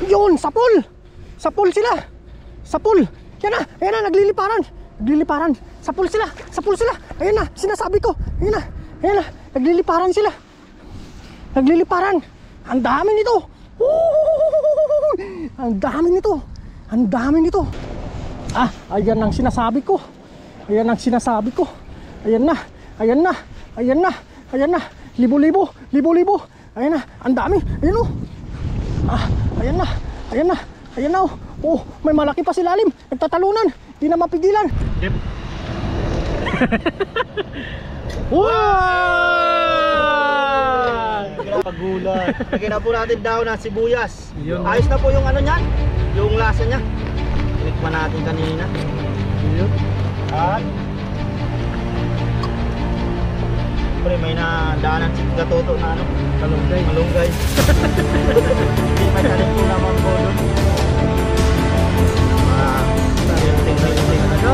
Yun, sapul! Sapul sila! Sapul! Yan na, nagliliparan! Nagliliparan! Sapul sila! Sapul sila! Ayan na, sinasabi ko! Ayan na, nagliliparan sila! Nagliliparan! Ang dami nito! Ang dami nito! Ang dami nito! Ayan ang sinasabi ko! Ayan ang sinasabi ko! Ayan na! Ayan na! Ayan na! Ayan na! Libo-libo! Libo-libo! Ayan na! Ang dami! Ayan o! Ayan na! Ayan na! Ayan na o! Oh, may malaki pa si lalim! Nagtatalunan! Di na mapigilan! Yep. Wow! Pagulan. Lagyan na po natin daw na sibuyas. Ayos na po yung ano niyan, yung lasa niya. Tinikman natin kanina. At pre, may nadaanan si Gatoto na ano, malunggay. Hindi may tanim po naman po doon. Ting talaga.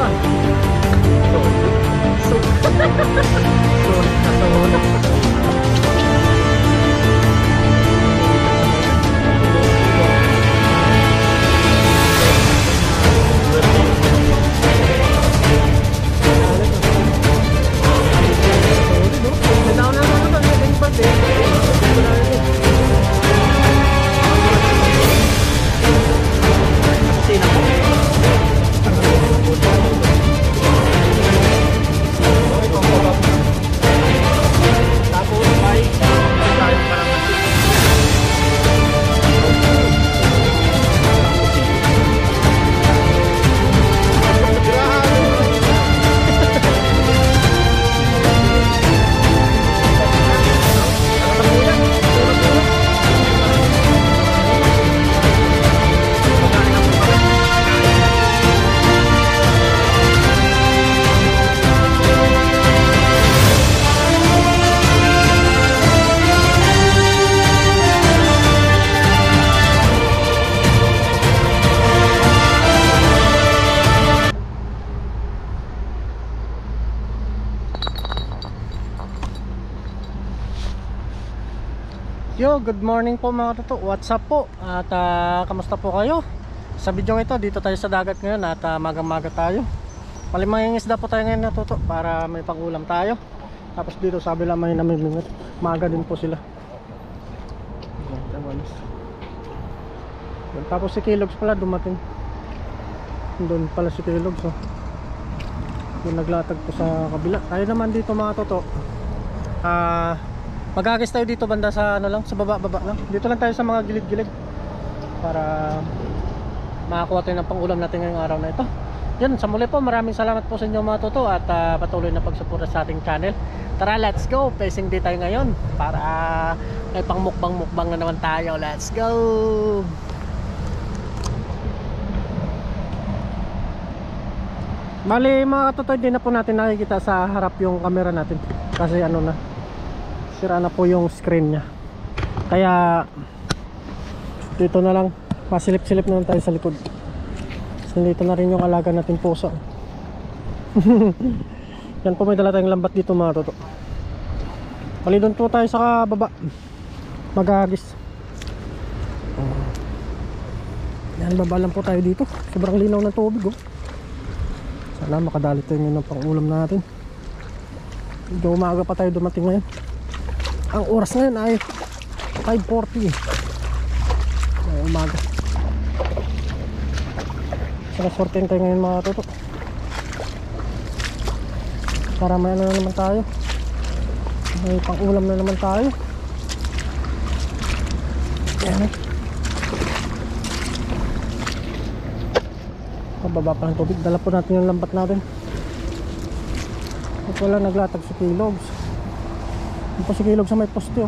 Yo, good morning po mga toto. What's up po? At kamusta po kayo? Sa video ito, dito tayo sa dagat ngayon at magang-maga tayo. Malimang isda po tayo ngayon na toto para may pang-ulam tayo. Tapos dito sabi lang may namimingit. Maga din po sila. Tapos si Kilogs pala dumating. Doon pala si Kilogs. Yung naglatag po sa kabila. Tayo naman dito mga toto. Mag-agis tayo dito banda sa ano lang, sa baba lang. Dito lang tayo sa mga gilid-gilid para makakuha tayo ng pang-ulam natin ngayong araw na ito. Yan, sa muli po, maraming salamat po sa inyo mga toto at patuloy na pagsuporta sa ating channel. Tara, let's go! Facing day tayo ngayon para may pang mukbang na naman tayo. Let's go! Bali mga toto, hindi na po natin nakikita sa harap yung camera natin kasi ano na, sira na po yung screen nya. Kaya dito na lang, masilip-silip na lang tayo sa likod. So, dito na rin yung alaga natin pusa. Yan po, may dala tayong lambat dito mga toto. Bali doon po tayo sa baba mag-agis. Yan, baba lang po tayo dito. Sobrang linaw ng tubig Sana makadali tayo ngayon ng pang-ulam natin. Medyo umaga pa tayo dumating ngayon. Ang oras ngayon ay 5:40 ay umaga. Sana sortin tayo ngayon mga toto para may ano na naman tayo, may pang ulam na naman tayo. Ayan, pababa pa ng tubig. Dala po natin yung lambat natin at wala naglatag si Kilogs. Ito si Kilogs sa may poste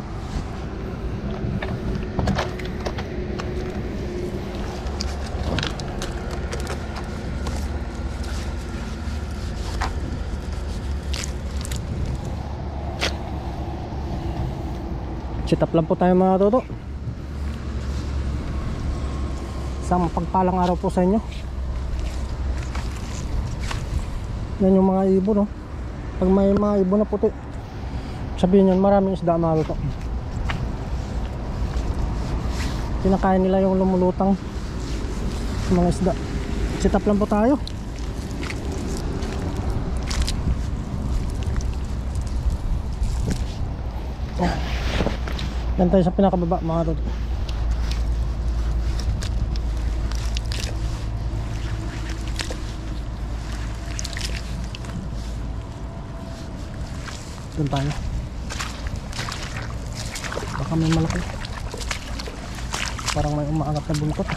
Sit up lang po tayo mga toto. Isang pagpalang araw po sa inyo. Yan yung mga ibon Pag may mga ibon na puti, sabihin nyo maraming isda mga toto. Kinakain nila yung lumulutang mga isda. Sit up lang po tayo. Yan tayo sa pinakababa mga toto. Doon tayo. Baka may malaki. Parang may umaangat na buntot.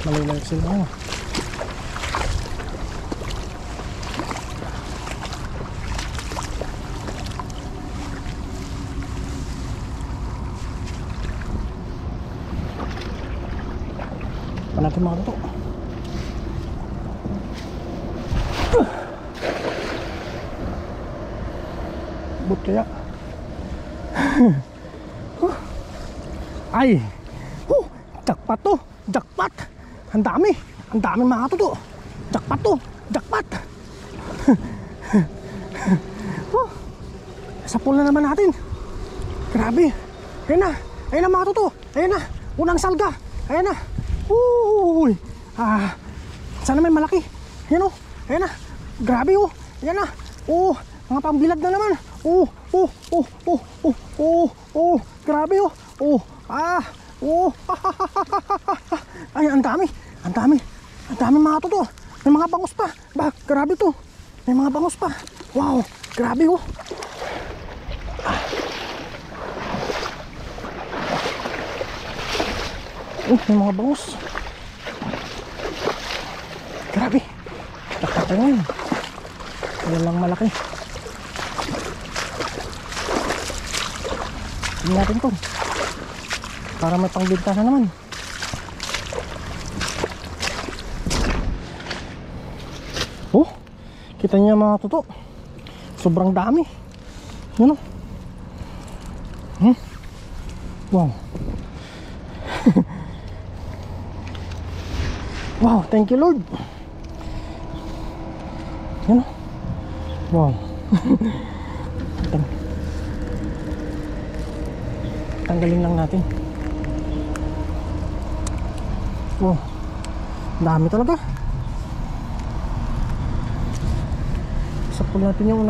Malilayok sila. Natin mga toto. But kaya ay jackpot to, jackpot. Ang dami mga toto. Jackpot to, jackpot. Sa pool na naman natin. Grabe. Ayun na mga toto. Ayun na, unang salga. Ayun na. Uy. Sana may malaki. Ayan o. Ayan na. Grabe o. Ayan na. Mga pambilad na naman. Grabe o. Ay, ang dami. Ang dami mga toto. May mga bangus pa. Grabe to. May mga bangus pa. Wow. Grabe o. May mga bangus. Grabe. Nakata ngayon. Wala lang malaki. Tingnan natin to. Para may pangbinta na naman. Kita niyo mga toto. Sobrang dami. Yun o. Wow. Wow, thank you Lord. Yan o. Wow. Tanggalin lang natin. Wow. Dami talaga. Isapul natin yung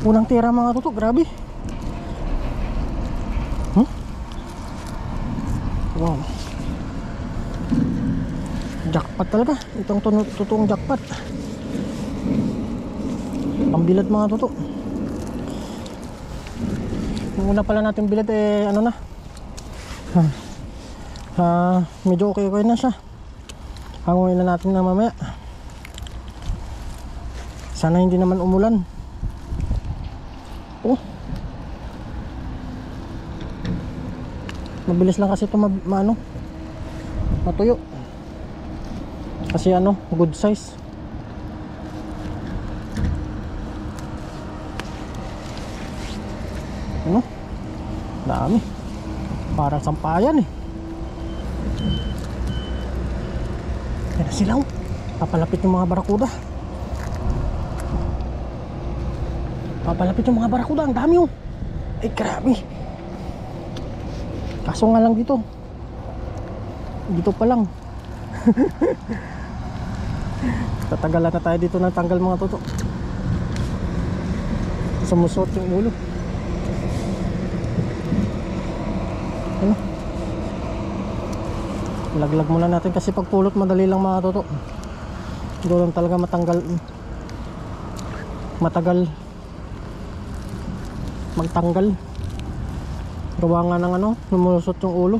unang tira mga toto. Grabe. Wow. Jackpot talaga. Itong totoong jackpot. Pambilad mga toto. Yung una pala natin bilad ano na. Medyo okay na siya. Hanguin na natin na mamaya. Sana hindi naman umulan. Mabilis lang kasi ito matuyo. Kasi good size. Dami. Parang sampayan eh. Yan na sila. Papalapit yung mga barakuda. Ang dami oh. Ay grabe. Kaso nga lang dito pa lang. Tatagalan na tayo dito ng tanggal mga toto. Sumusot yung ulo. Laglag muna natin kasi pag pulot madali lang mga toto. Doon talaga matagal magtanggal. Gawa nga ng lumusot yung ulo.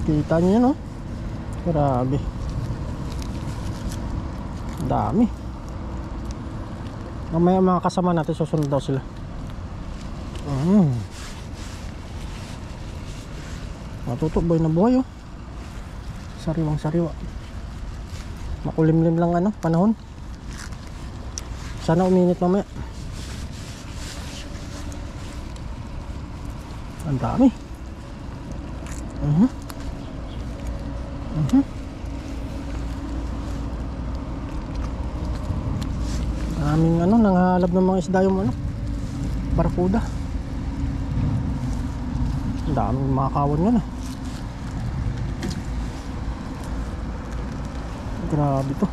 Kita nyo yan grabe. Dami. Mamaya mga kasama natin susunod daw sila. Matuto boy na buhay Sariwang sariwa. Makulimlim lang panahon. Sana uminit mamaya. Ang dami. Daming ano, nanghalab ng mga isda yung ano, barakuda. Ang daming mga kawan yun. Grabe to.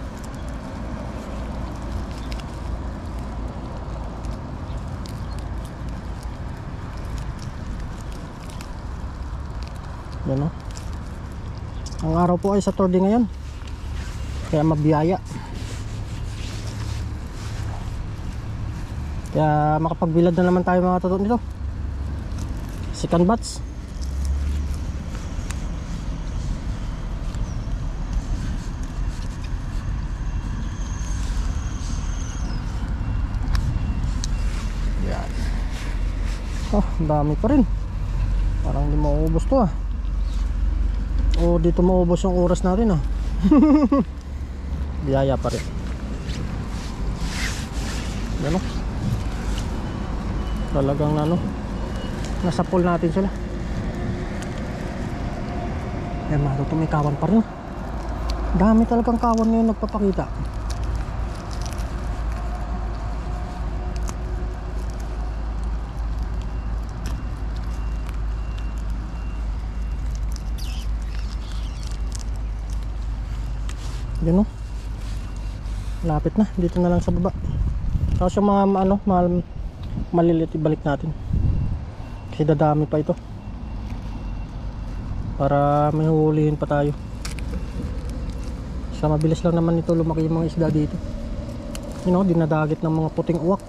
Yan o. Ang araw po ay Saturday ngayon, kaya mabiyaya. Kaya makapagbilad na naman tayo mga toto nito. Second batch. Yan. Oh, dami pa rin. Parang hindi mauubos to ah. O dito maubos yung oras natin ah. Biyaya pa rin. Yan o. Talagang ano, nasa pool natin sila. Yan mga toto, may kawan pa rin. Dami talagang kawan ngayon nagpapakita. Yan o. Lapit na, dito na lang sa baba. Tapos yung mga ano, maliliit ibalik natin. Kasi dadami pa ito. Para may hulihin pa tayo. Sa mabilis lang naman ito lumaki yung mga isda dito. You know, dinadagit ng mga puting uwak.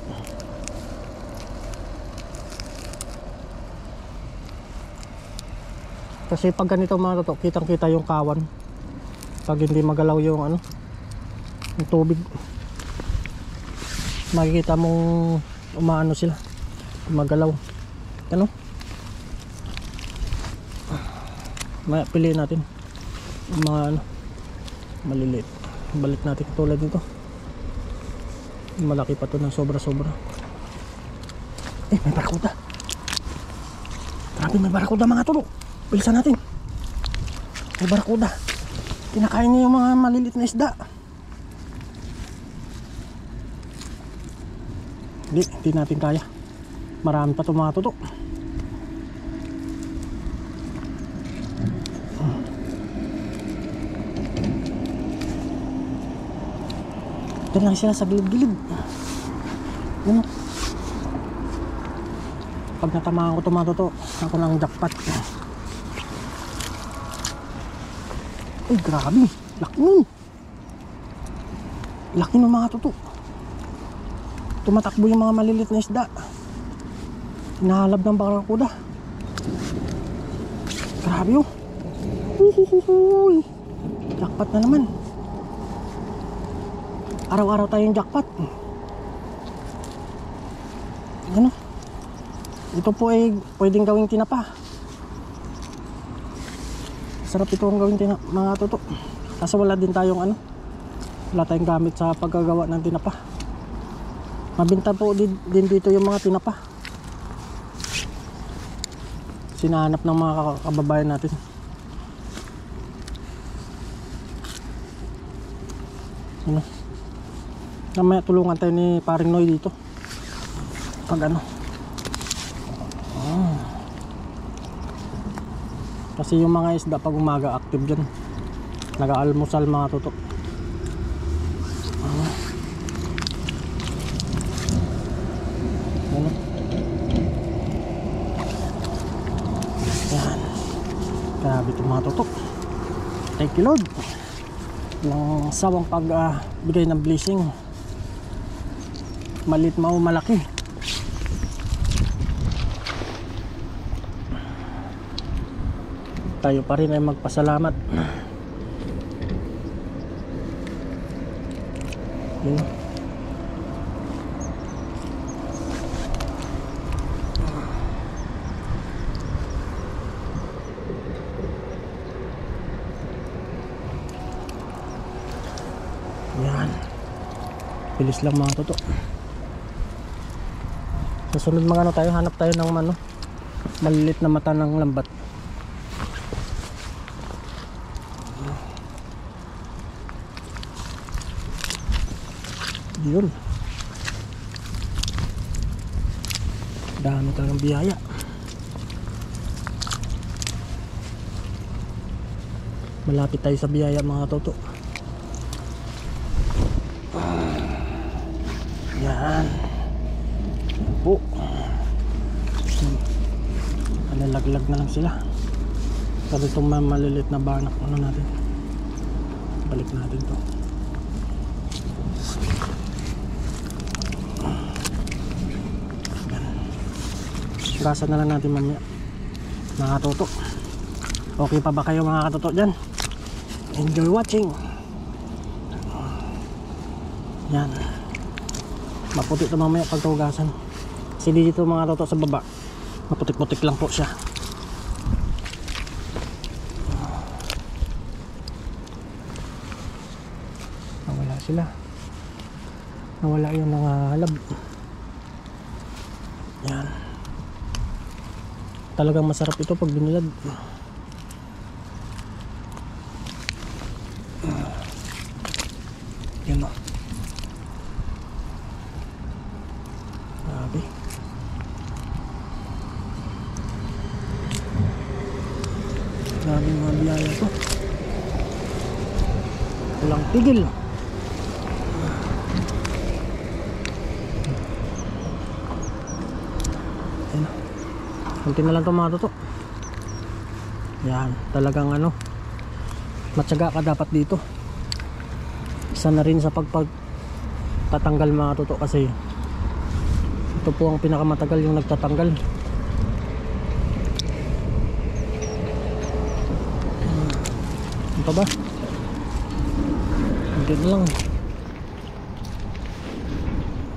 Kasi pag ganito mga toto, kitang kita yung kawan. Pag hindi magalaw yung ano, yung tubig, makikita mong umaano sila, magalaw. Ano? Piliin natin yung mga ano, maliliit. Balik natin tulad nito. Malaki pa to ng sobra-sobra. May barakuda. Grabe, may barakuda mga tulo. Bilisan natin. May barakuda. Kinakain niya yung mga maliliit na isda. Hindi natin kaya. Marami pa ito mga tuto. Diyan lang sila sa gilid-gilid. Yun o. Pag natamaan ko ito mga tuto, ako ng jackpot. Ay grabe, laki nun. Laki ng mga tuto. Tumatakbo yung mga malilit na isda. Hinahalab ng barakuda. Grabe oh. Uhuhuhuy. Jackpot na naman. Araw-araw tayong jackpot. Ano? Ito po ay pwedeng gawing tinapa. Sarap ito ang gawing mga tuto. Kaso wala din tayong ano, wala tayong gamit sa paggagawa ng tinapa. Mabinta po din dito yung mga tinapa. Sinahanap ng mga kababayan natin. Ano? Namaya tulungan tayo ni Paring Noy dito. Pag ano. Kasi yung mga isda pag umaga active dyan. Nag-aalmusal mga tuto. Ano? Yan. Grabe ito mga tuto. Thank you Lord. Ng sawang pagbigay ng blessing. Malit mao malaki. Tayo pa rin ay magpasalamat. Yun. Yan. Bilis lang mga toto. Sa sunod mga ano tayo, hanap tayo ng ano, malilit na mata ng lambat. Yun. Dami talagang biyaya. Malapit tayo sa biyaya mga toto. Yan. Po. Nalalaglag na lang sila. Pero itong maliliit na banak, ano natin, balik natin to. Gasan na lang natin mamaya mga katoto. Okay pa ba kayo mga katoto dyan? Enjoy watching. Yan. Maputi ito mamaya pag tugasan. Kasi dito mga katoto sa baba maputik-putik lang po siya. Nawala sila. Nawala yung nangahalab. Yan. Talagang masarap ito pag binilad. Yan o. Grabe. Grabe yung mga biyaya to. Walang tigil. Yan o. Kunti na lang ito mga toto. Yan, talagang ano, matyaga ka dapat dito. Isa na rin sa pagtatanggal mga toto kasi ito po ang pinakamatagal yung nagtatanggal. Ano pa ba? Hindi na lang.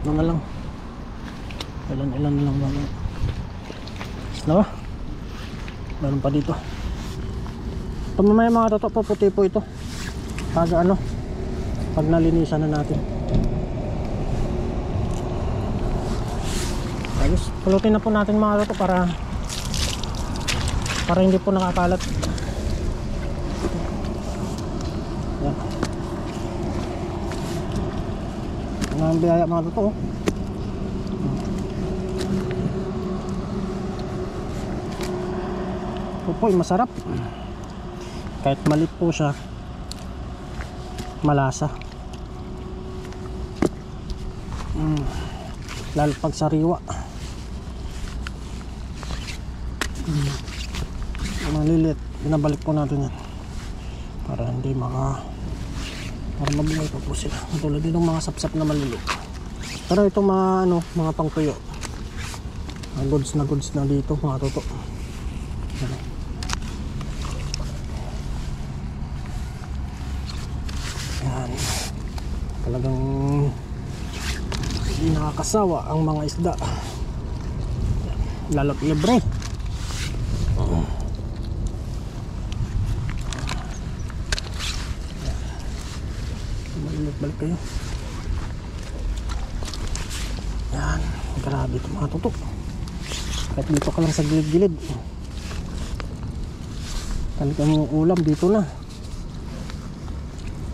Mga lang. Ilan na lang mga. Na ba? Meron pa dito. Ito mamaya mga toto, puti po ito. Pag ano, pag nalinisan na natin. Ayos, pulutin na po natin mga toto para hindi po nakakalat. Yan. Ano ang biyaya mga toto, oh. Ito po ay masarap. Kahit malit po siya, malasa. Lalo pag sariwa. Malilit, binabalik po natin yan para hindi para mabuhay pa po sila. Tulad din ng mga sapsap na malilit. Pero itong mga ano, mga pangtuyo, goods na dito mga toto. Yan. Talagang hindi nakakasawa ang mga isda. Yan. Lalo't libre. Balik kayo. Yan. Grabe ito mga tutok. Kahit dito ka lang sa gilid-gilid, talagang yung ulam dito na.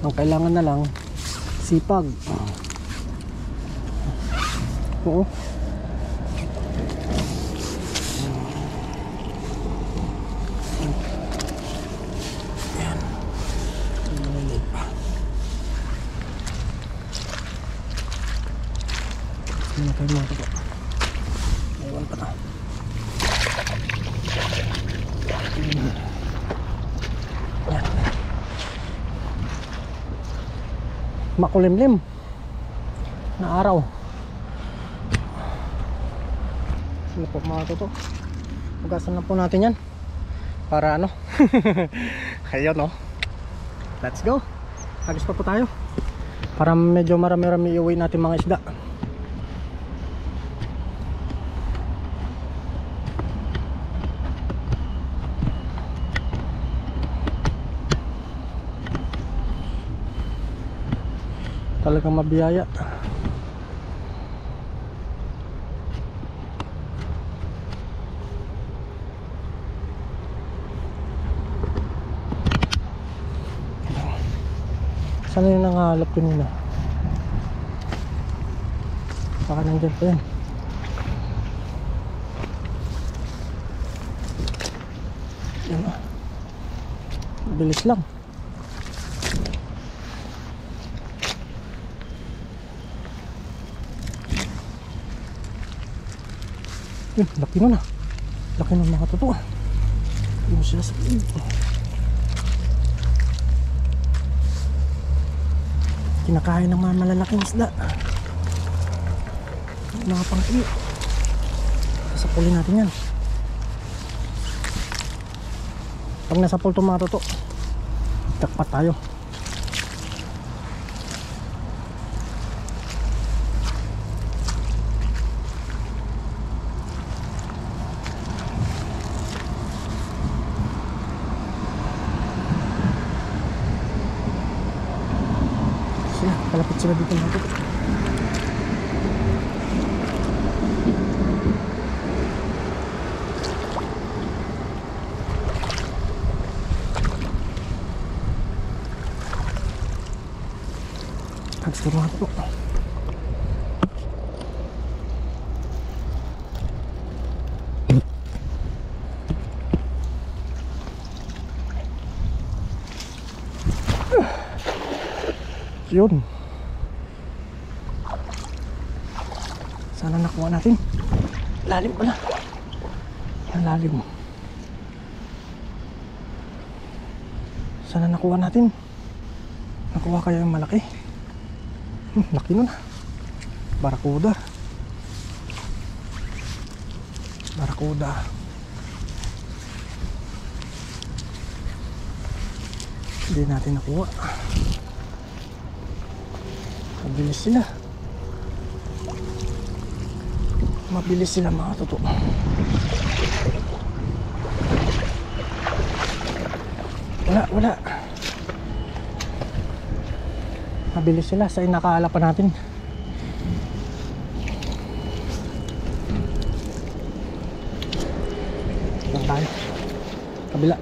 Ang kailangan na lang sipag. Oo. Yan. Malilit pa. Hindi na kayo mga tutok. Ewan pa na. Yan. Makulimlim na araw. Sino po mga toto? Hugasan na po natin yan para ano. Ayun no. Let's go. Agos pa po tayo para medyo marami-rami iuwi natin mga isda. Talagang mabiyaya. Saan yung nangahalap kanina? Baka nandyan pa yan. Yan ah. Bilis lang. Yun, laki mo na. Laki ng mga totoo. Ano sila sa piling? Kinakain ng mga malalaking isda. Mga pang-iyo. Sasapulin natin yan. Pag nasapul itong mga totoo, takpat tayo. Kalapit sila dito mga totoo. Hags ka mga totoo. Yun. Sana nakuha natin. Lalim pala. Ang lalim. Sana nakuha natin. Nakuha kaya yung malaki. Laki nun. Barakuda. Barakuda. Hindi natin nakuha. Mabilis sila. Mabilis sila mga totoo. Wala. Mabilis sila sa inakaala pa natin. Lang tayo. Kabila.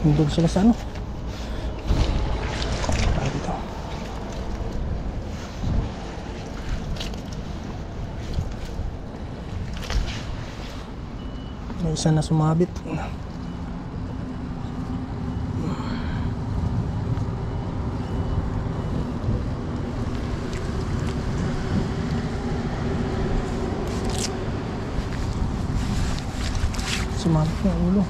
Doon sila sa ano? Para dito. May isa na sumabit. Sumabit ng ulo.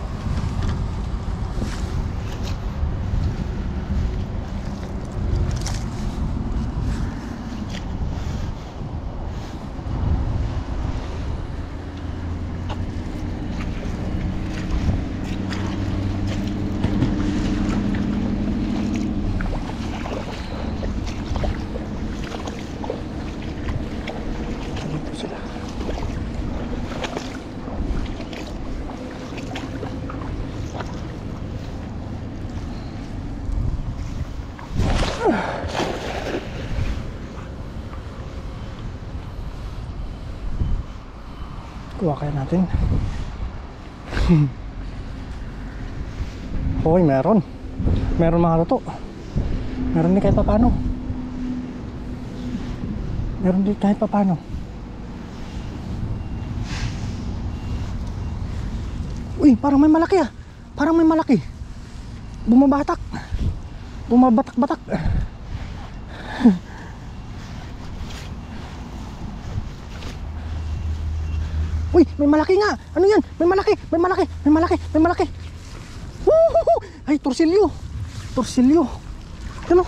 Kuha kaya natin. Hoy, meron mga totoo. Meron din kahit papano. Meron din kahit papano. Uy, parang may malaki ah. Parang may malaki. Bumabatak. Bumabatak-batak. Uy, may malaki nga. Ano yan? May malaki. Woohoo! Ay, torsilyo. Ano?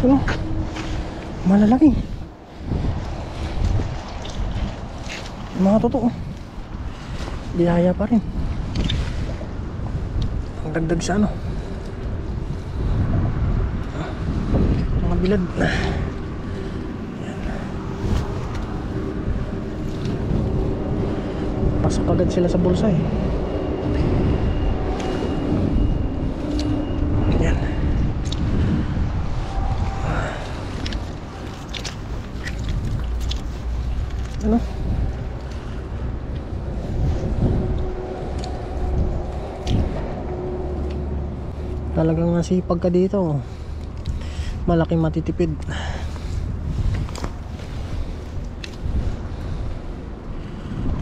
Ano? Malalaki. Mga totoo. Biyaya pa rin. Ang dagdag sa ano. Mga bilad. Yan. Pumasok agad sila sa bulsa eh. Yan. Ano? Talagang nasipag ka dito. Malaking matitipid.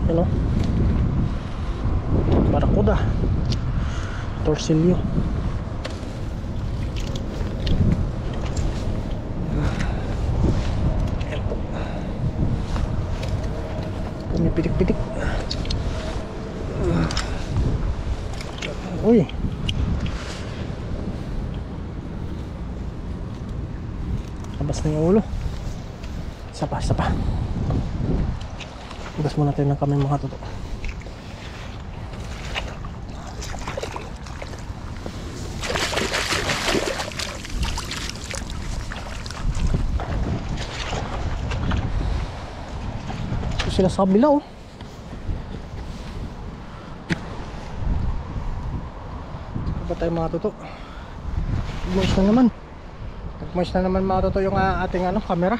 Ano? Barakuda. Torsilyo. Ayan po. Pumipitik-pitik. Uy. Labas na yung ulo. Isa pa. Hugas muna tayo ng kamay mga totoo. Ito sila sa kabila oh. Ano ba tayo mga totoo? Moist na naman. Moist na naman mga totoo yung ating camera.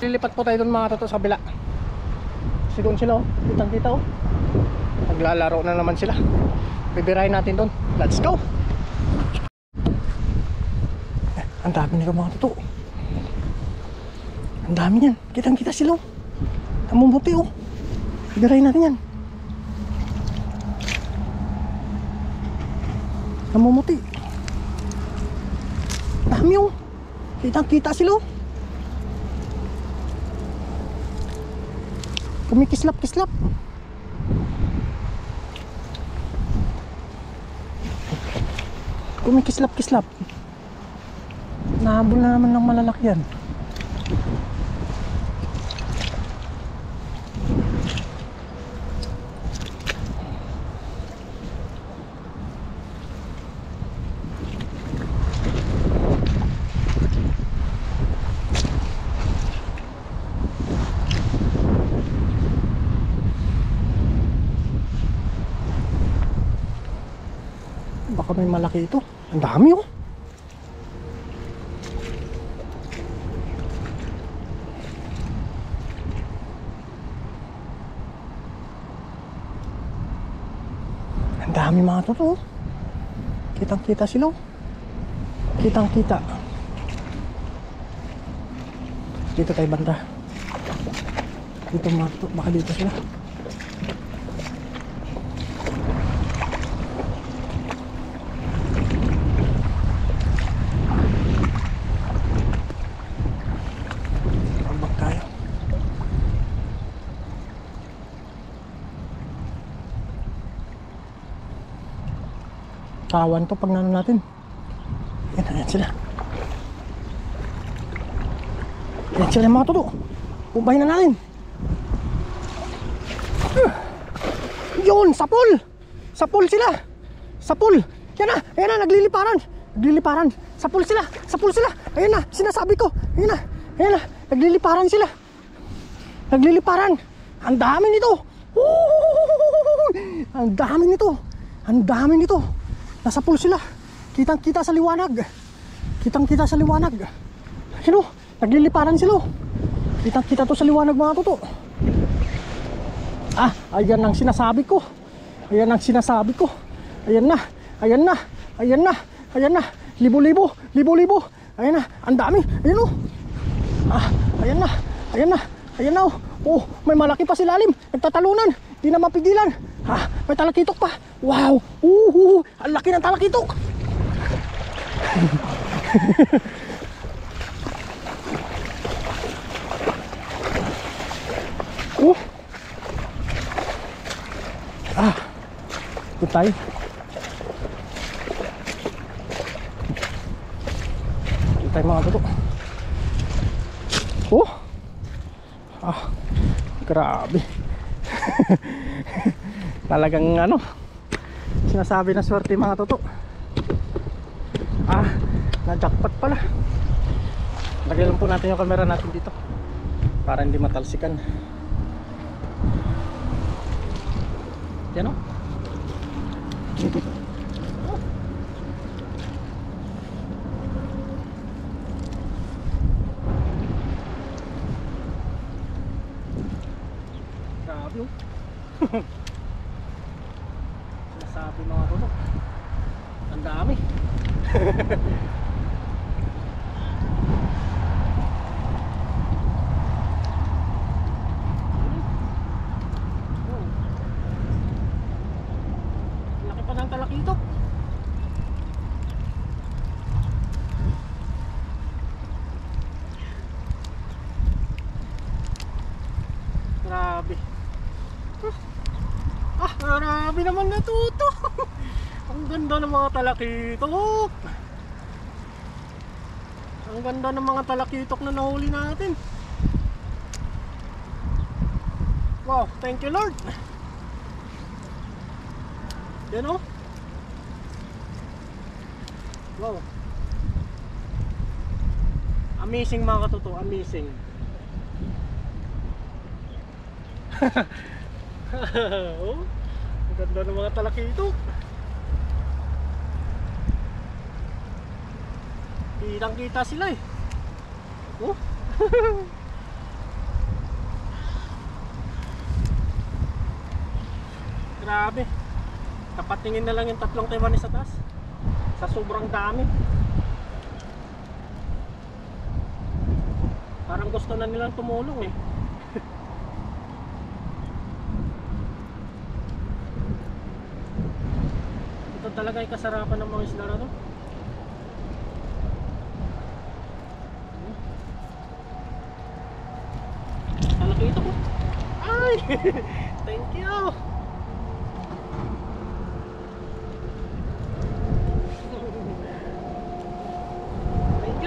Lilipat po tayo dun mga totoo sa kabila. Kasi doon sila oh, kitang kita oh. Naglalaro na naman sila. Bibirahin natin doon. Let's go. Ang dami nila mga totoo. Ang dami yan. Kitang kita sila oh. Namumuti oh. Bibirahin natin yan. Namumuti. Dami oh. Kitang kita sila oh. Kumikislap-kislap. Kumikislap-kislap. Nahabol na naman ng malalaki yan. Baka may malaki ito. Ang dami oh. Ang dami mga totoo. Kitang kita sila oh. Kitang kita. Dito tayo banda. Dito mga totoo. Baka dito sila. Kawan to pag nano natin. Yan sila. Yan sila mga totoo. Ubahin na natin. Yun, sapul. Sapul sila. Sapul. Yan na, nagliliparan. Nagliliparan. Sapul sila. Ayan na, sinasabi ko. Ayan na, nagliliparan sila. Nagliliparan. Ang dami nito. Ang dami nito. Nasa pool sila. Kitang kita sa liwanag. Ayun o, nagliliparan sila. Kitang kita to sa liwanag mga totoo. Ayan ang sinasabi ko. Ayan na. Libo-libo. Ayan na, ang dami. Ayun o. Ayan na o. Oh, may malaki pa silalim. Nagtatalunan. Di na mapigilan. May talakitok pa. Wow. Ang laki ng talakitok. Ito tayo. Ito tayo mga totoo. Grabe. Talagang sinasabi na swerte mga totoo. Na-jackpot pala. Lagay lang po natin yung camera natin dito para hindi matalsikan. Yan o. Grabe o. Sinasabi mga kuto. Ang dami. Laki pa ng talakitok. Grabe. Grabe naman natuto. Ang ganda ng mga talakitok. Ang ganda ng mga talakitok na nahuli natin. Wow, thank you Lord. Yan o. Wow. Amazing mga katuto, amazing. Oh, ang ganda ng mga talakitok. Kitang kita sila eh. Oh. Grabe. Kapatingin na lang yung tatlong Taiwanese sa taas. Sa sobrang dami. Parang gusto na nilang tumulong eh. Ito talaga yung kasarapan ng mga isla na to. Talaki ito po. Ay! Thank you!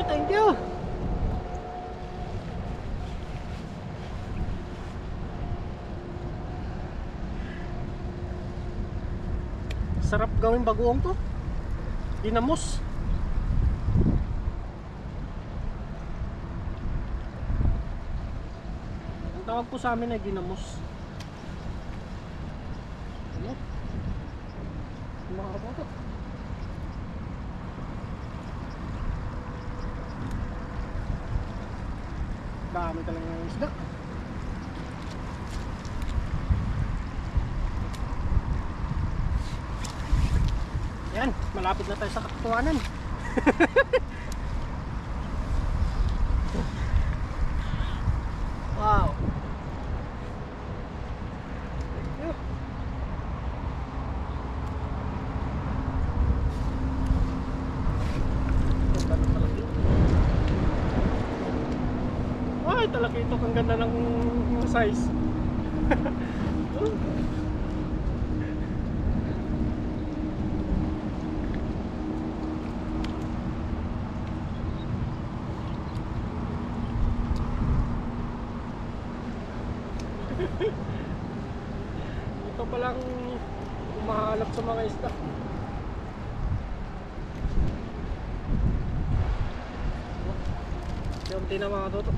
Thank you! Sarap gawin bagoong to. Dinamos. Ang tawag po sa amin ay ginamos. Ano? Mga to. Dami talaga ng isda. Yan, malapit na tayo sa katotohanan. Wow. Thank you. Ay, talakitok, ang ganda ng size. Ito palang umahalap sa mga isda. Unti na mga toto.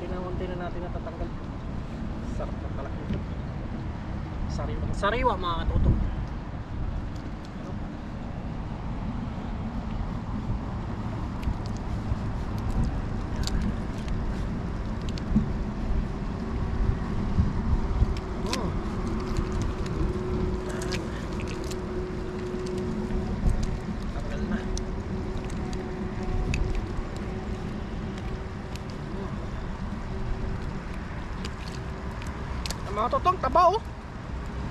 Unti na natin natatanggal. Sarap na talaga ito. Sariwa mga katoto. Mga totong taba oh.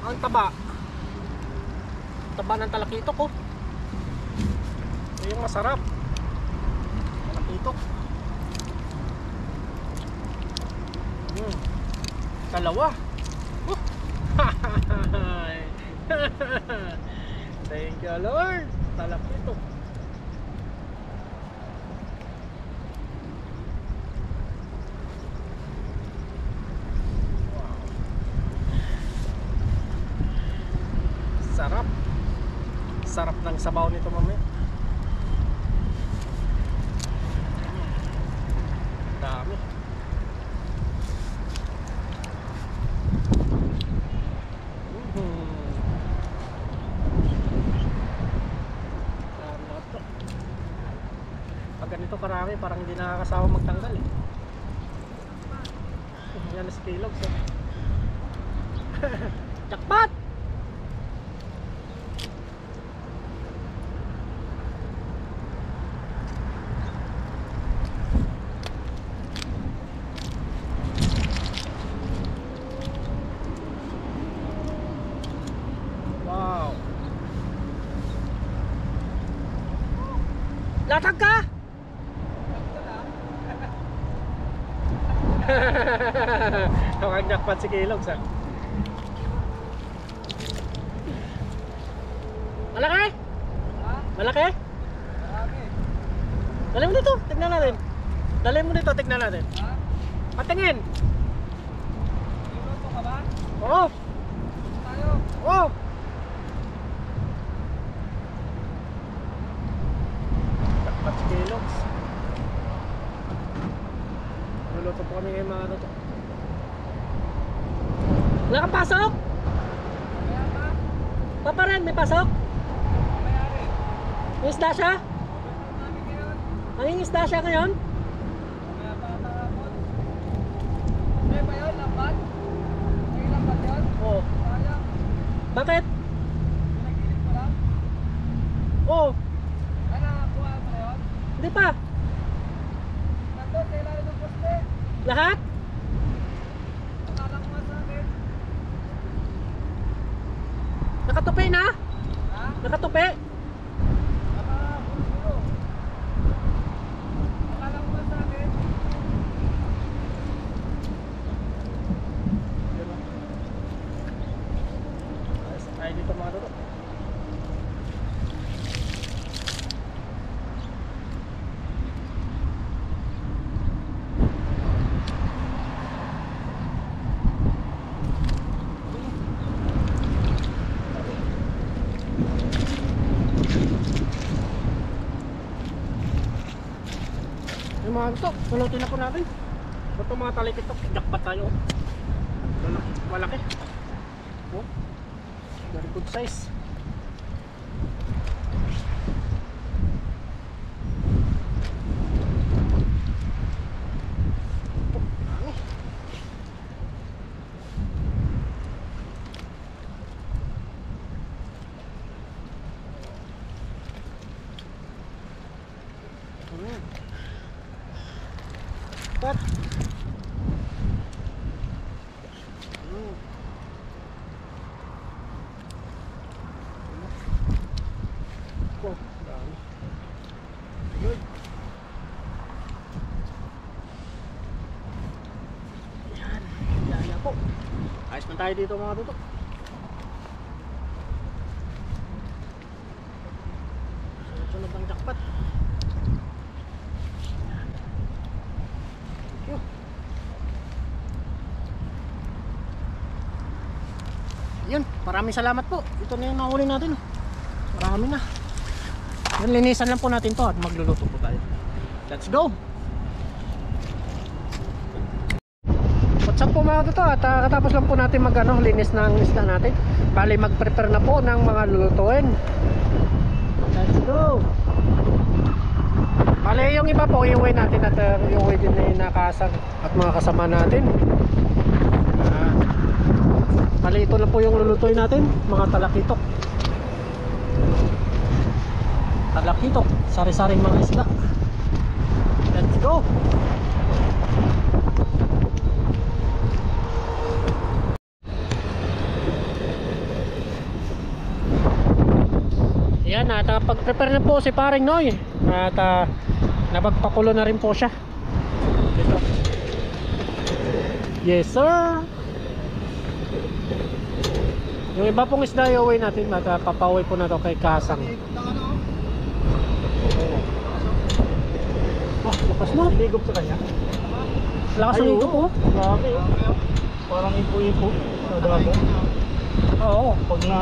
Ang taba. Taba ng talakitok oh. Ito yung masarap. Talakitok. Dalawa. Thank you Lord. Talakitok. Sarap. Sarap ng sabaw nito mamaya. Dami. napakarami, parang hindi nakakasawa magtanggal eh. Yan si Kellogg's eh. Jackpot! Wow! Latag ka! Tawag jackpot si Kellogg's ah. Malaki? Malaki? Dali mo dito, tignan natin. Dali mo dito, tignan natin. Patingin. Oo. Oo. Jackpot si Kellogg's. Luluto po kami ngayon mga toto. Wala kang pasok? Papa rin, may pasok? May isda siya? Ang isda siya ngayon? Hindi ba yun? Lambat? May lambat yun? Oo. Sayang. Bakit? Pinagilid mo lang? Oo. Ay, nakakuha mo na yun? Hindi pa. Nandun sa ilalim ng poste. Lahat? Akala ko nga sa akin. Nakatupi na? Ha? Nakatupi? Nakahulog. Akala ko nga sa akin. Ay, dito mga toto. Yung mga toto, sulutin na po natin. Ito mga talikit to, jackpot tayo. Malaki. Oh. Very good size. Cut. Oh, dami. Good. Yan. Yaya po. Ayos na tayo dito mga tutok. Sunod ng jackpot. Thank you. Yun, maraming salamat po. Ito na yung nahuli natin. Marami na. Yan, linisan lang po natin to at magluluto po tayo. Let's go! What's up po mga toto at katapos lang po natin linis ng isda natin. Bali mag-prepare na po ng mga lulutuin. Let's go! Bali yung iba po iuwi natin at iuwi din na nakasang at mga kasama natin. Bali ito na po yung lulutuin natin, mga talakitok. Talakitok, sari-saring mga isda. Let's go! Yan at pag-prepare na po si paring Noy at napagpakulo na rin po siya dito. Yes sir. Yung iba pong isda iuwi natin at papauwi po na to kay Kasang. Ah, lakas na. Niligop sa kanya. Lakas ng ito po. Grabe. Parang ipo-ipo. Damo. Oo. Pag na...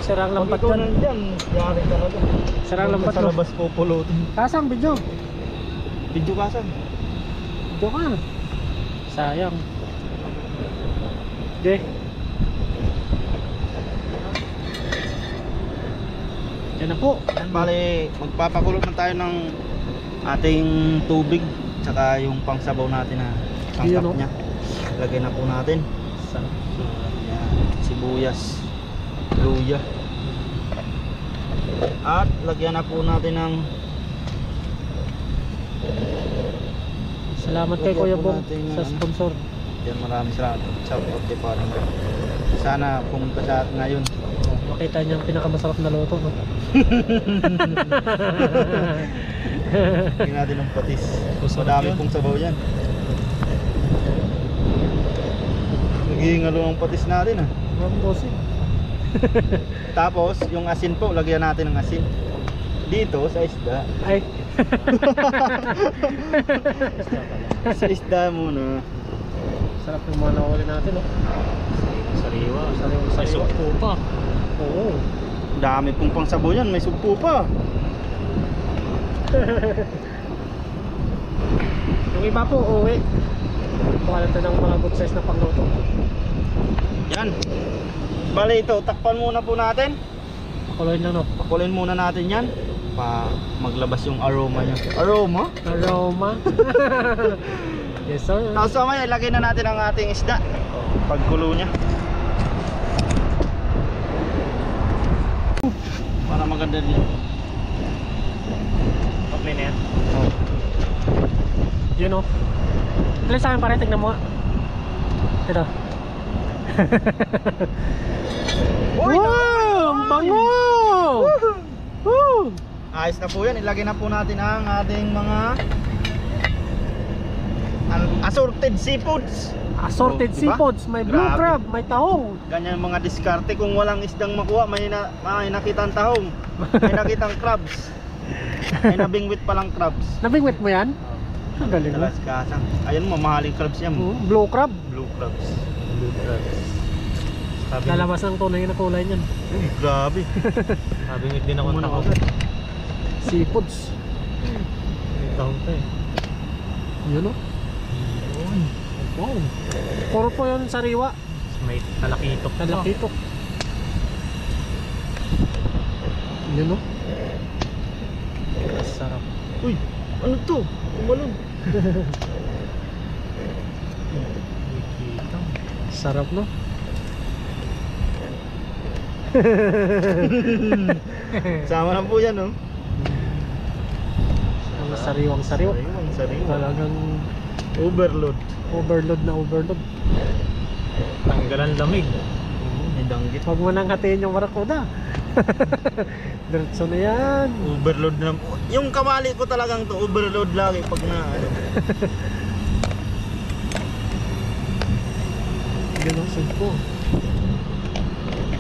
Sirang Pag lambat ikaw yan. nandyan, yari talaga. Sirang lambat Sa no. labas pupulutin. Kasang video. Video kasan. Video ka. Sayang. Okay. Yan na po. Bale, magpapakulo na tayo ng ating tubig tsaka yung pangsabaw natin na Yun, sangkap no? niya. Lagyan na po natin. Yan, sibuyas, luya. At lagyan na po natin ng Salamat kay Lagyan Kuya po Bong natin ng sa ano. sponsor. yan, maraming salamat. Shout out kay parang sana pumunta sa atin ngayon. Makita niya ang pinakamasarap na luto, no? Tingnan natin ng patis. Madami pong sabaw yan. Naghihingalo ang patis natin ah. Ma'am Bossing. Tapos yung asin po, lagyan natin ng asin. Dito sa isda. Ay. Sa isda muna. Sarap yung mga nakawali natin, no? Sariwa. Sariwa po pa. Oo. Dami pong pangsabaw yan, may sugpo pa. Yung iba po, uwi. Pakalan ito ng mga good size na pangluto. Yan. Bale ito, takpan muna po natin. Pakuloyin lang, no? Pakulin muna natin yan. Pa maglabas yung aroma niya. Aroma? Aroma. Yes, sir. Tapos mamaya, ilagay na natin ang ating isda. Pagkulo niya. Para maganda din. Okay na yan. Yun, no? Ilan sa akin pare, tignan mo nga. Ito. Uy! Wow! Ang bango! Woo! Ayos na po yan. Ilagay na po natin ang ating mga assorted seafoods. Assorted Diba? seafoods. May blue Grabe. crab, may tahong. Ganyan mga diskarte. Kung walang isdang makuha, may nakitang tahong, may nakitang crabs, may nabingwit palang crabs. Nabingwit mo yan? Ang galing mo. Talas kasang. Ayun, mamahaling crabs yan. Blue crab. Blue crabs. Blue crabs. Lalabas ng tunay na kulay niyan. Uy, grabe. Nabingit din ako ng tahong. Seafoods. Tahong to eh. Yun, no? Wow. Puro po yun sariwa. May talakitok. Talakitok. Yun, no? Sarap. Uy, ano to? Umalun. Sarap, no? Sama na po yan, no? Ang sariwang sariwa. Sariwang sariwa. Talagang Overload. overload na overload. Tanggalan lamig. May danggit. Huwag mo nang hatiin yung barakuda. Diretso na yan. Overload na. Yung kamali ko talagang to, overload lagi pag na ano. Ganun sugpo.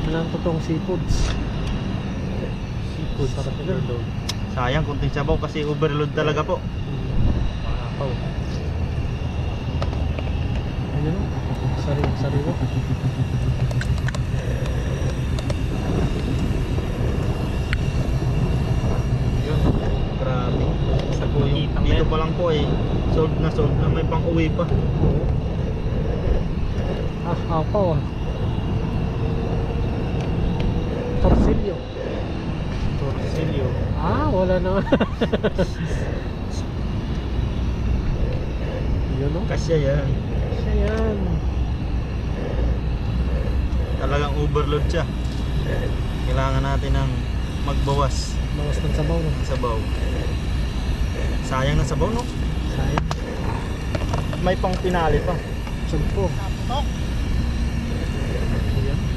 Ano ang totoong seafoods? Seafood. Sarap yun. Overload. Sayang kunting sabaw kasi overload talaga po. Makapaw. Ayun, no? Sariwa. Yun. Grabe. Sa Yung, kuhitang dito yan. pa lang po eh. Sold na may pang uwi pa. Apaw ah. Torsilyo. Torsilyo. Wala na. Yun, no? Kasya yan. Siya yan. Talagang overload siya. Kailangan natin ng magbawas Bawas ng sabaw, no? ng sabaw. Sayang na sabaw, no? Sayang. May pang pinali pa. Sugpo.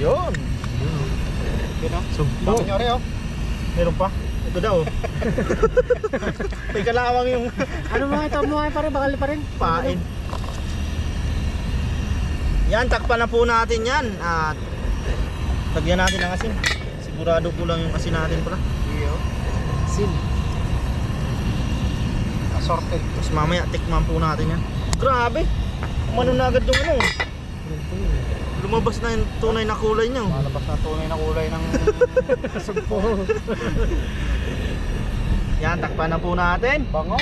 Yun. Yun o. Sugpo. Meron pa? Ito daw. May kalawang yung Ano mga ito mo ay pare, bakal pa rin? pain. Yan, takpan na po natin yan. At lagyan natin ng asin. Sigurado po lang yung asin natin pala. Sin. Assorted. Tapos mamaya tikman po natin yan. Grabe. Umano na agad yung ano. Lumabas na yung tunay na kulay niya. Malabas na tunay na kulay ng Sugpo. yan, takpan na po natin. Bango.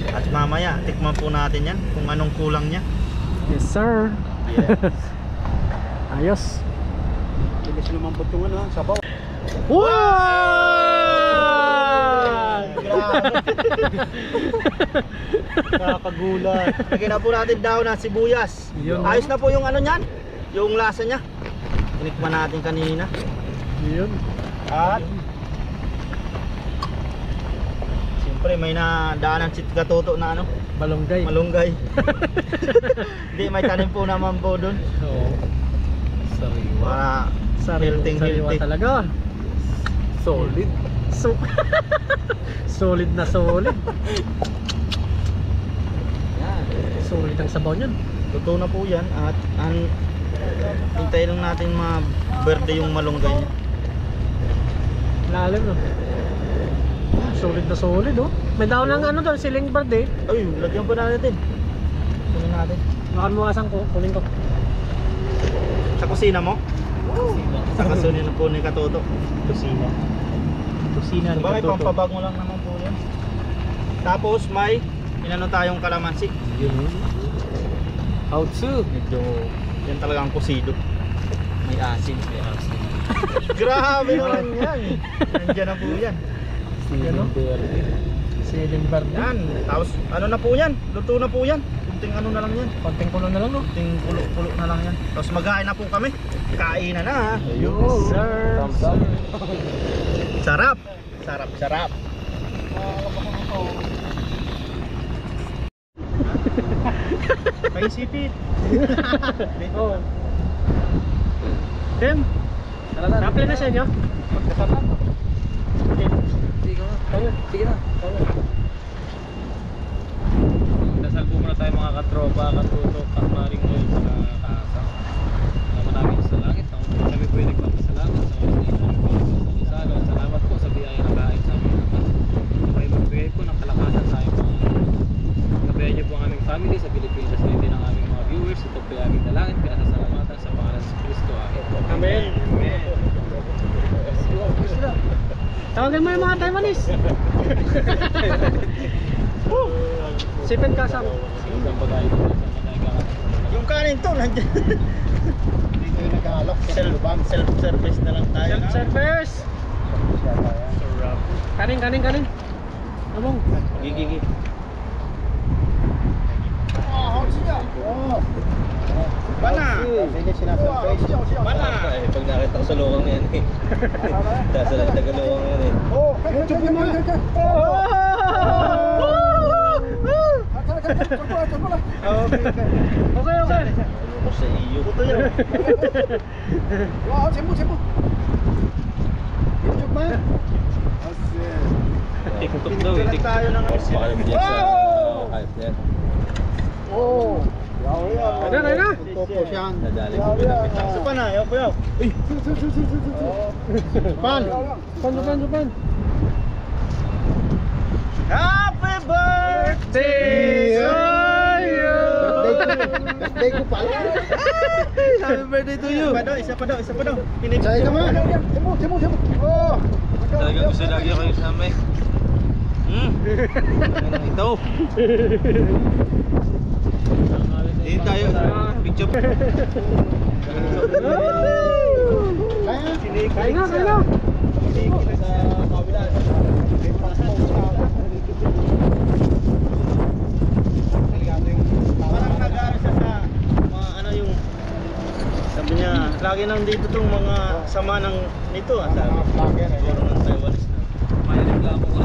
At mamaya tikman po natin yan kung anong kulang niya. Yes, sir. Yes. Ayos. Bilis lumambot yung ano, sabaw. Wow! Nakakagulat. Lagyan na po natin daw na sibuyas. Yun. Ayos na po yung ano niyan. Yung lasa niya. Tinikman natin kanina. Yun. At siyempre may nadaanan si Katuto na ano, Balonggay. malunggay. Hindi, may tanim po naman po doon. Oo. Sariwa. Para Sariwa healthy. talaga. Solid. Solid na solid. Yan. Solid ang sabaw niyan. Totoo na po yan. At hintayin lang natin berde yung malunggay niya. Lalim no. Solid na solid oh. May daw ng ano doon, siling bird eh. Ay, lagyan pa natin. Kunin natin. Baka mo asang ko, kunin ko. Sa kusina mo? Sa kusina po ni Katuto. Kusina. Kusina ni Bakit Katuto. pampabag mo lang naman po yun. Tapos may inano tayong kalamansi. Yun. How to? Medyo yan talagang kusido. May asin. Grabe naman yan. Nandiyan na po yan. Siling bird. Siling bird. Yan. Tapos ano na po yan? Luto na po yan. Kunting ano na lang yan. Konting kulo na lang no. Kunting pulo-pulo na lang yan. Tapos maghain na po kami. Kainan na ha. Yes, sir. Sarap. Sarap, sarap. Paisipit. Oh. Tim. Kaple na sa inyo? Magkasarap. Sige na. Dasal po muna tayo mga katropa, katuto, kakmaring oil sa kaasang. Salamat namin sa langit. Kami po ay nagpapasalamat sa oras na ito. At salamat po sa biyaya na kain sa aming lahat. Sabay magbigay po ng kalakasan sa aming mga gabayan niyo po ang aming family sa Pilipinas at din ang aming mga viewers. Ito po ay aming dalangin. Kaya sasalamatan sa pangalan sa Kristo. Amen. Tawagan mo yung mga Taiwanese. Sipen kasam. Isang pagkain po. Isang pagkain kakasama. Yung kanin to nandiyan. Dito yung nag-aalok. Self-service na lang tayo. Self-service. Sarap. Kanin. Abong. Gigi. Bana! Bana! Pag nakita ko sa lukang na yan eh. Dasal ang tagalukang yan eh. Okay. Ako sa iyo. Puto yun. TikTok daw eh. TikTok. Tayo ng Baka naman yan sa kahit yan. Kaya na. Nadali ko pinapit. Sa pana, yaw po yaw. Pan! Pan. Happy birthday to you! Birthday ko pala. Happy birthday to you! Isa pa daw. Say ka man. Simo. Oh. Talaga gusto lagi ako yung samay. Ito. Dito tayo. Picture. Kaya na. Parang nag-aaral siya sa mga ano yung sabi niya, lagi nang dito tong mga sama ng nito sabi. Siguro ng Taiwanese na. May reklamo ko.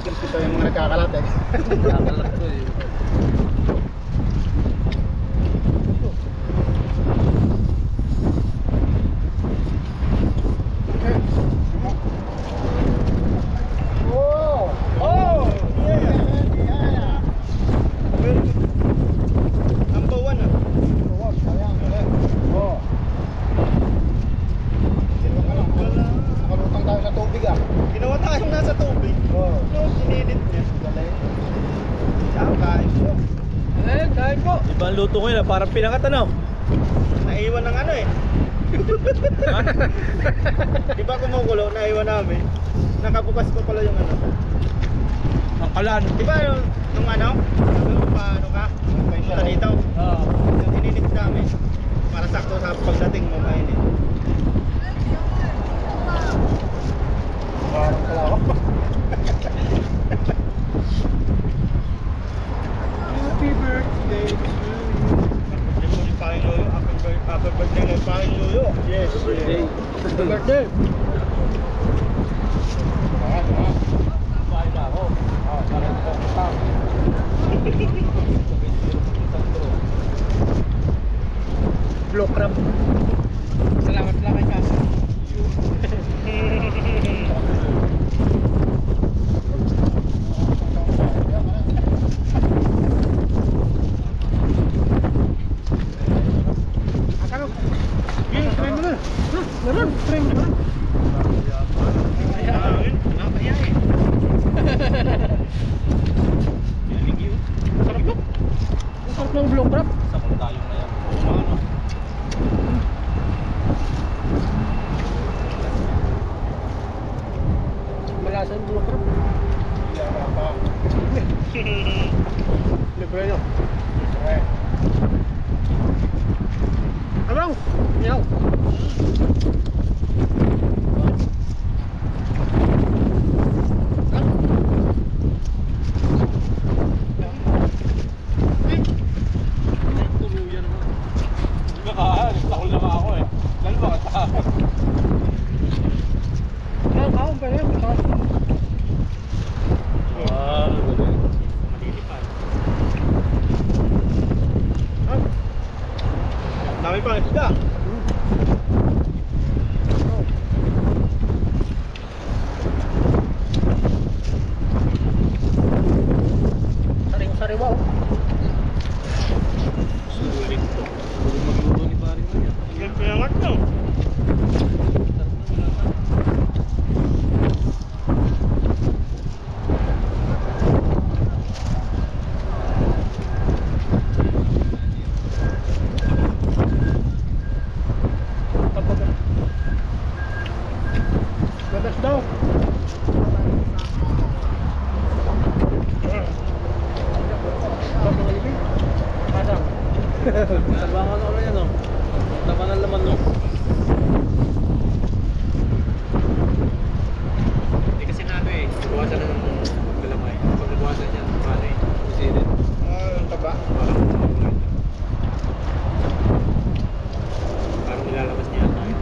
Ito yung mga nagkakalat eh. Nakakalak ko eh. Oh! Yeah! Very good. Number 1 ah. Nakalutang tayo sa tubig ah. Ginawa tayong nasa tubig. Oh. No, sinidit niya. Saan kain ko? Kain po. Iba ang luto ko yun ah. Parang pinakat ano. Naiwan ng ano eh. Di ba kumukulo, naiwan namin. Nakabukas pa pala yung ano. Ang kalan. Di ba nung ano? Nung paano ka? Punta dito. Oo. Yung ininit namin. Para sakto sa pagdating mo mainit. Parang kalawak. Dave. Blue crab. Salamat lang kay Kasa. Meron, try mo na. Sarap ng blue crab. Sakot tayo na yan. Malasa yung blue crab. Libre nyo. Abang! Yaw! Takol na ako eh. Lalo ba ka? Ang kaon pa rin. Dami pang isda. Sariwa oh. Sulit to. Pwede magluto ni paring na yan. Kaya nga to. Gatas daw. Pasang. Nagbangan ako yan oh. Tama ng laman no. Hindi kasi na ano eh. Buwasan na ng galamay. Pag nabuwasan yan, paano eh. Sirit. Ang taba. Parang nilalabas niya tayo.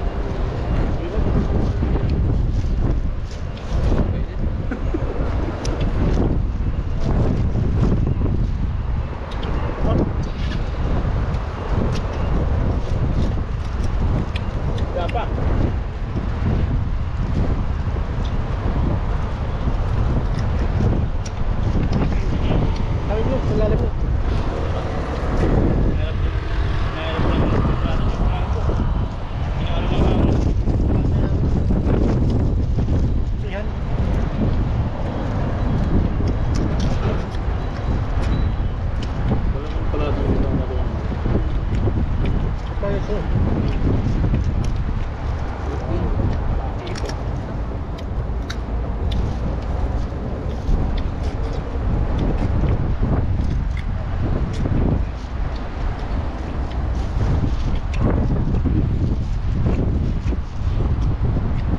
Apa? Kami mo, salalim mo. Yan. Wala man pala doon sa mga doon. Kaya ito.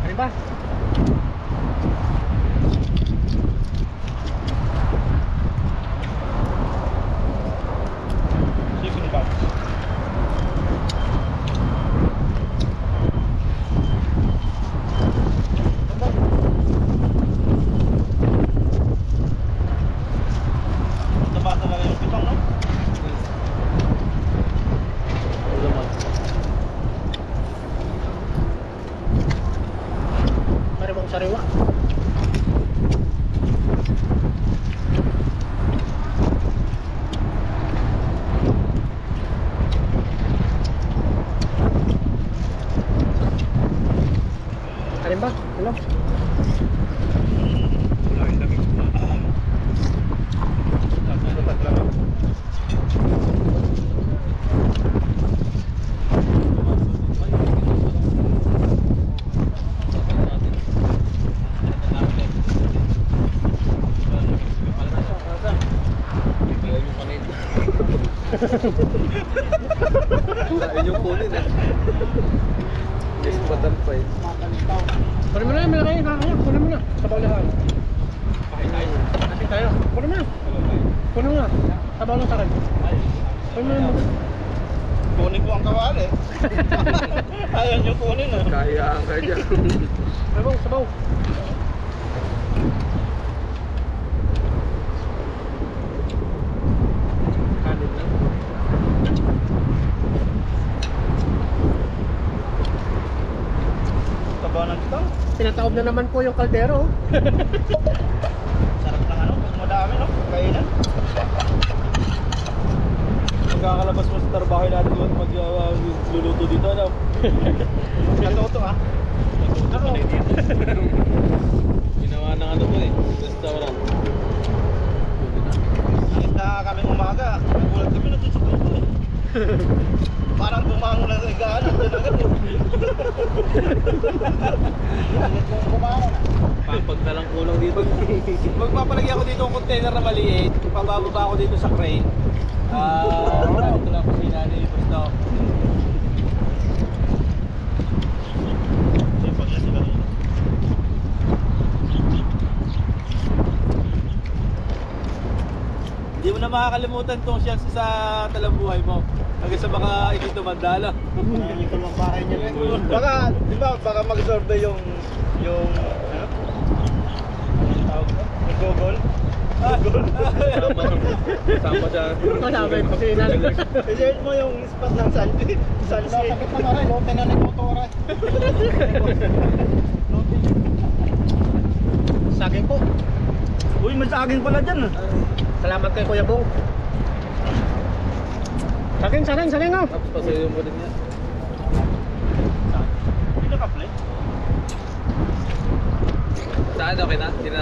Ano ba? Sige ba? Taba talaga yung pitong, no? Wala man. Marimong sariwa. Alin ba? Hello? Wala yung lamig. Ayun yung kunin eh. Yes, patampay. Kunin mo na, may nakaya, nakaya. Kunin mo na. Sa bawlahan. Natin tayo. Kunin mo na. Kunin mo na. Sa bawlang takan. Kunin mo na. Kunin ko ang kawali. Ayaw nyo kunin ah. Kaya ang kaya. Sabaw, sabaw. Kanin lang. Taba ng ito. Tinataob na naman po yung kaldero. Sarap ng ano, pag madami no, kainan. Magkakalabas mo sa trabaho natin at magluluto dito, ano? Katoto ah. Natuto pa na dito. Ginawa ng ano to eh, restaurant. Nakita kami umaga, nagulat kami natututo ko eh. Parang bumangon na sa higaan. Papag na lang kulang dito. Magpapalagay ako dito ng container na maliit. Pabababa ako dito sa crane. Ito lang po si Nanay Busto. Hindi mo na makakalimutan tong siyang sa talambuhay mo. Hanggang sa baka hindi tumanda lang. Ito lang bahay niya rin. Baka, di ba, baka mag-survey yung ano? Anong tawag ko? Yung Google? Sama siya. Sabi ko si Nanay. I-search mo yung spot ng sunset. Sunset. Sakit na maray, lote na nagtuturay. Saging po. Uy, may saging pala dyan ah. Salamat kay Kuya Bong. Saging, saging, saging oh. Tapos pasayo mo din niya. Hindi naka-play. Saan okay na? Hindi na